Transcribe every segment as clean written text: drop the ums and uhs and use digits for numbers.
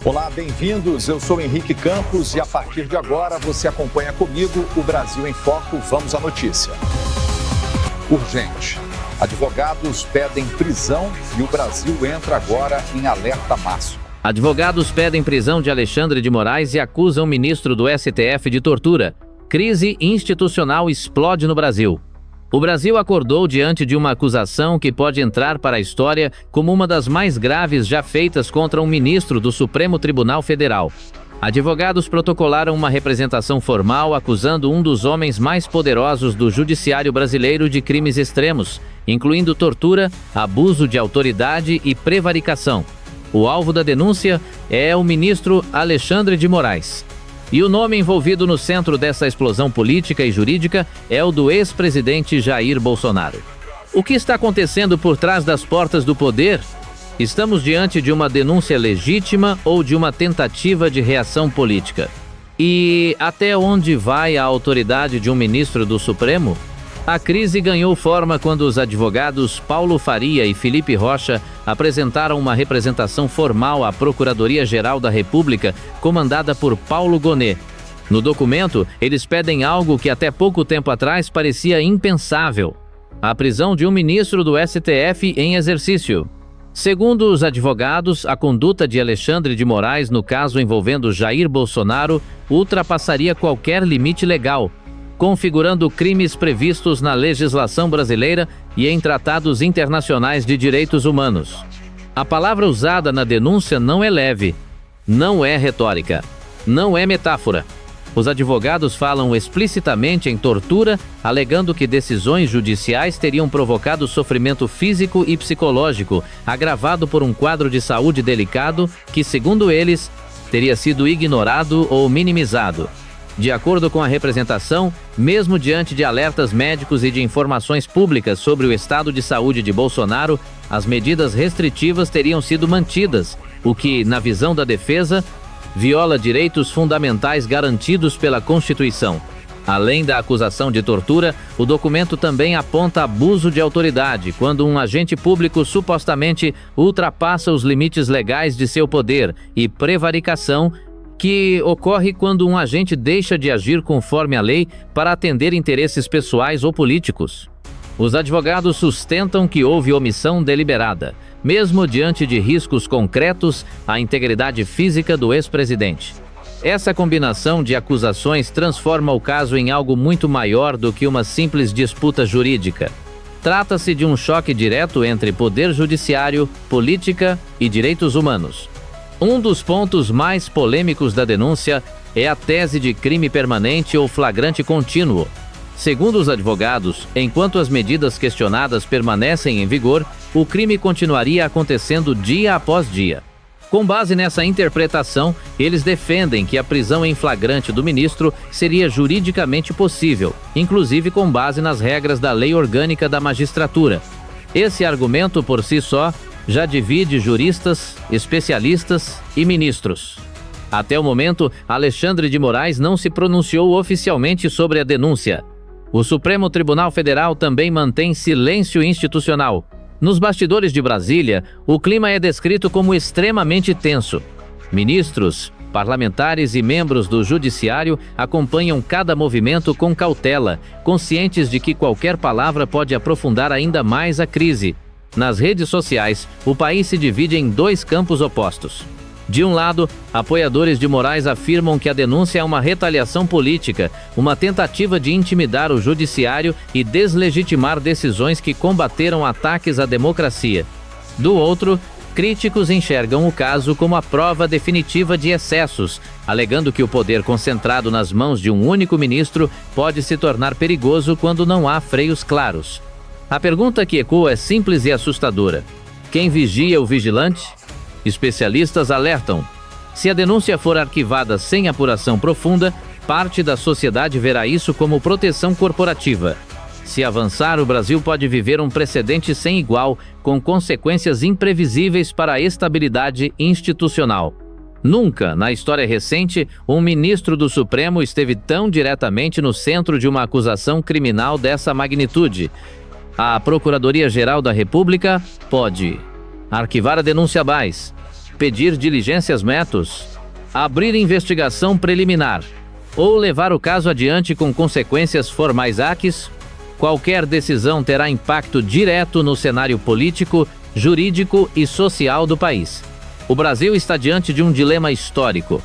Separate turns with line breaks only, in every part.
Olá, bem-vindos. Eu sou Henrique Campos e a partir de agora você acompanha comigo o Brasil em Foco. Vamos à notícia. Urgente. Advogados pedem prisão e o Brasil entra agora em alerta máximo.
Advogados pedem prisão de Alexandre de Moraes e acusam o ministro do STF de tortura. Crise institucional explode no Brasil. O Brasil acordou diante de uma acusação que pode entrar para a história como uma das mais graves já feitas contra um ministro do Supremo Tribunal Federal. Advogados protocolaram uma representação formal acusando um dos homens mais poderosos do judiciário brasileiro de crimes extremos, incluindo tortura, abuso de autoridade e prevaricação. O alvo da denúncia é o ministro Alexandre de Moraes. E o nome envolvido no centro dessa explosão política e jurídica é o do ex-presidente Jair Bolsonaro. O que está acontecendo por trás das portas do poder? Estamos diante de uma denúncia legítima ou de uma tentativa de reação política? E até onde vai a autoridade de um ministro do Supremo? A crise ganhou forma quando os advogados Paulo Faria e Felipe Rocha apresentaram uma representação formal à Procuradoria-Geral da República, comandada por Paulo Gonet. No documento, eles pedem algo que até pouco tempo atrás parecia impensável: a prisão de um ministro do STF em exercício. Segundo os advogados, a conduta de Alexandre de Moraes no caso envolvendo Jair Bolsonaro ultrapassaria qualquer limite legal, configurando crimes previstos na legislação brasileira e em tratados internacionais de direitos humanos. A palavra usada na denúncia não é leve, não é retórica, não é metáfora. Os advogados falam explicitamente em tortura, alegando que decisões judiciais teriam provocado sofrimento físico e psicológico, agravado por um quadro de saúde delicado que, segundo eles, teria sido ignorado ou minimizado. De acordo com a representação, mesmo diante de alertas médicos e de informações públicas sobre o estado de saúde de Bolsonaro, as medidas restritivas teriam sido mantidas, o que, na visão da defesa, viola direitos fundamentais garantidos pela Constituição. Além da acusação de tortura, o documento também aponta abuso de autoridade, quando um agente público supostamente ultrapassa os limites legais de seu poder, e prevaricação, que ocorre quando um agente deixa de agir conforme a lei para atender interesses pessoais ou políticos. Os advogados sustentam que houve omissão deliberada, mesmo diante de riscos concretos à integridade física do ex-presidente. Essa combinação de acusações transforma o caso em algo muito maior do que uma simples disputa jurídica. Trata-se de um choque direto entre poder judiciário, política e direitos humanos. Um dos pontos mais polêmicos da denúncia é a tese de crime permanente ou flagrante contínuo. Segundo os advogados, enquanto as medidas questionadas permanecem em vigor, o crime continuaria acontecendo dia após dia. Com base nessa interpretação, eles defendem que a prisão em flagrante do ministro seria juridicamente possível, inclusive com base nas regras da Lei Orgânica da Magistratura. Esse argumento por si só já divide juristas, especialistas e ministros. Até o momento, Alexandre de Moraes não se pronunciou oficialmente sobre a denúncia. O Supremo Tribunal Federal também mantém silêncio institucional. Nos bastidores de Brasília, o clima é descrito como extremamente tenso. Ministros, parlamentares e membros do Judiciário acompanham cada movimento com cautela, conscientes de que qualquer palavra pode aprofundar ainda mais a crise. Nas redes sociais, o país se divide em dois campos opostos. De um lado, apoiadores de Moraes afirmam que a denúncia é uma retaliação política, uma tentativa de intimidar o judiciário e deslegitimar decisões que combateram ataques à democracia. Do outro, críticos enxergam o caso como a prova definitiva de excessos, alegando que o poder concentrado nas mãos de um único ministro pode se tornar perigoso quando não há freios claros. A pergunta que ecoa é simples e assustadora: quem vigia o vigilante? Especialistas alertam: se a denúncia for arquivada sem apuração profunda, parte da sociedade verá isso como proteção corporativa. Se avançar, o Brasil pode viver um precedente sem igual, com consequências imprevisíveis para a estabilidade institucional. Nunca, na história recente, um ministro do Supremo esteve tão diretamente no centro de uma acusação criminal dessa magnitude. A Procuradoria-Geral da República pode arquivar a denúncia mais, pedir diligências metos, abrir investigação preliminar ou levar o caso adiante com consequências formais aques, qualquer decisão terá impacto direto no cenário político, jurídico e social do país. O Brasil está diante de um dilema histórico.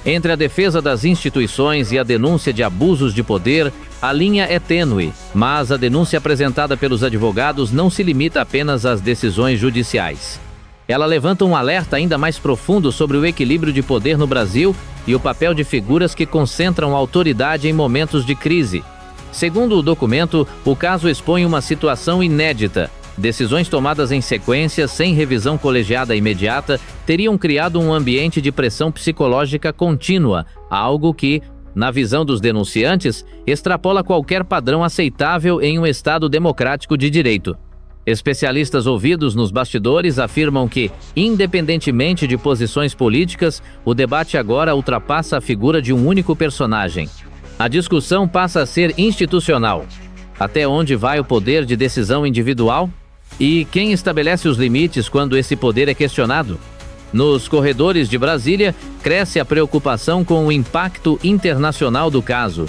Entre a defesa das instituições e a denúncia de abusos de poder, a linha é tênue, mas a denúncia apresentada pelos advogados não se limita apenas às decisões judiciais. Ela levanta um alerta ainda mais profundo sobre o equilíbrio de poder no Brasil e o papel de figuras que concentram autoridade em momentos de crise. Segundo o documento, o caso expõe uma situação inédita. Decisões tomadas em sequência, sem revisão colegiada imediata, teriam criado um ambiente de pressão psicológica contínua, algo que, na visão dos denunciantes, extrapola qualquer padrão aceitável em um Estado democrático de direito. Especialistas ouvidos nos bastidores afirmam que, independentemente de posições políticas, o debate agora ultrapassa a figura de um único personagem. A discussão passa a ser institucional. Até onde vai o poder de decisão individual? E quem estabelece os limites quando esse poder é questionado? Nos corredores de Brasília, cresce a preocupação com o impacto internacional do caso.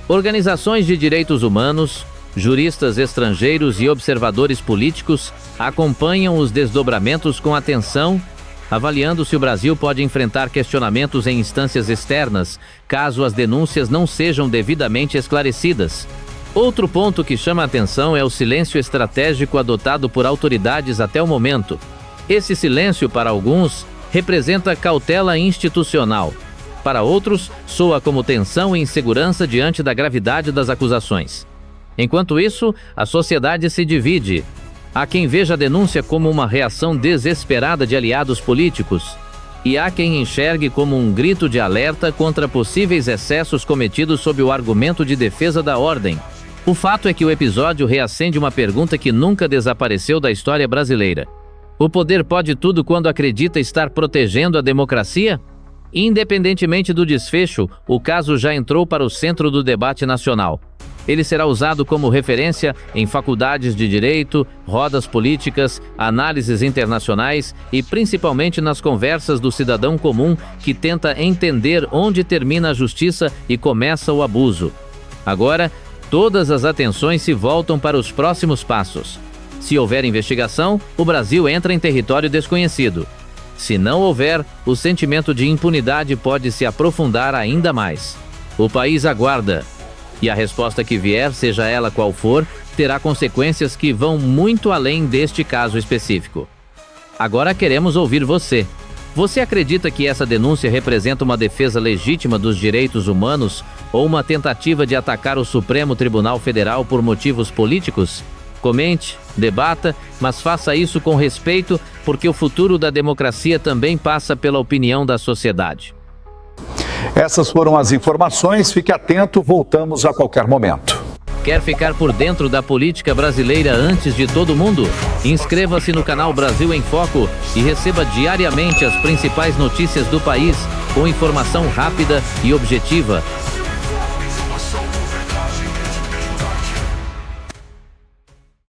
Organizações de direitos humanos, juristas estrangeiros e observadores políticos acompanham os desdobramentos com atenção, avaliando se o Brasil pode enfrentar questionamentos em instâncias externas, caso as denúncias não sejam devidamente esclarecidas. Outro ponto que chama a atenção é o silêncio estratégico adotado por autoridades até o momento. Esse silêncio, para alguns, representa cautela institucional. Para outros, soa como tensão e insegurança diante da gravidade das acusações. Enquanto isso, a sociedade se divide. Há quem veja a denúncia como uma reação desesperada de aliados políticos, e há quem enxergue como um grito de alerta contra possíveis excessos cometidos sob o argumento de defesa da ordem. O fato é que o episódio reacende uma pergunta que nunca desapareceu da história brasileira. O poder pode tudo quando acredita estar protegendo a democracia? Independentemente do desfecho, o caso já entrou para o centro do debate nacional. Ele será usado como referência em faculdades de direito, rodas políticas, análises internacionais e principalmente nas conversas do cidadão comum que tenta entender onde termina a justiça e começa o abuso. Agora, todas as atenções se voltam para os próximos passos. Se houver investigação, o Brasil entra em território desconhecido. Se não houver, o sentimento de impunidade pode se aprofundar ainda mais. O país aguarda. E a resposta que vier, seja ela qual for, terá consequências que vão muito além deste caso específico. Agora queremos ouvir você. Você acredita que essa denúncia representa uma defesa legítima dos direitos humanos ou uma tentativa de atacar o Supremo Tribunal Federal por motivos políticos? Comente, debata, mas faça isso com respeito, porque o futuro da democracia também passa pela opinião da sociedade.
Essas foram as informações. Fique atento, voltamos a qualquer momento.
Quer ficar por dentro da política brasileira antes de todo mundo? Inscreva-se no canal Brasil em Foco e receba diariamente as principais notícias do país com informação rápida e objetiva,